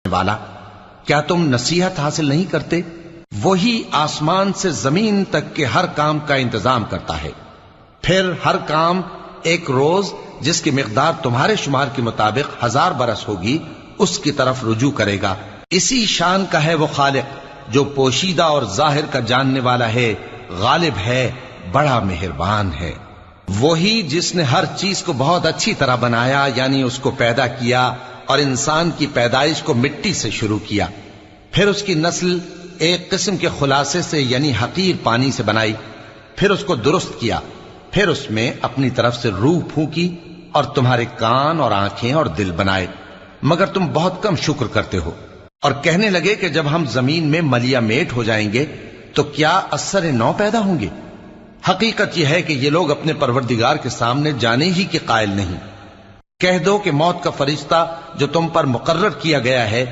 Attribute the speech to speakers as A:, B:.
A: والا، کیا تم نصیحت حاصل نہیں کرتے؟ وہی آسمان سے زمین تک کے ہر کام کا انتظام کرتا ہے، پھر ہر کام ایک روز جس کی مقدار تمہارے شمار کے مطابق 1000 برس ہوگی اس کی طرف رجوع کرے گا۔ اسی شان کا ہے وہ خالق جو پوشیدہ اور ظاہر کا جاننے والا ہے، غالب ہے، بڑا مہربان ہے۔ وہی جس نے ہر چیز کو بہت اچھی طرح بنایا، یعنی اس کو پیدا کیا اور انسان کی پیدائش کو مٹی سے شروع کیا، پھر اس کی نسل ایک قسم کے خلاصے سے یعنی حقیر پانی سے بنائی، پھر اس کو درست کیا، پھر اس میں اپنی طرف سے روح پھونکی اور تمہارے کان اور آنکھیں اور دل بنائے، مگر تم بہت کم شکر کرتے ہو۔ اور کہنے لگے کہ جب ہم زمین میں ملیا میٹ ہو جائیں گے تو کیا اثر نو پیدا ہوں گے؟ حقیقت یہ ہے کہ یہ لوگ اپنے پروردگار کے سامنے جانے ہی کے قائل نہیں۔ کہہ دو کہ موت کا فرشتہ جو تم پر مقرر کیا گیا ہے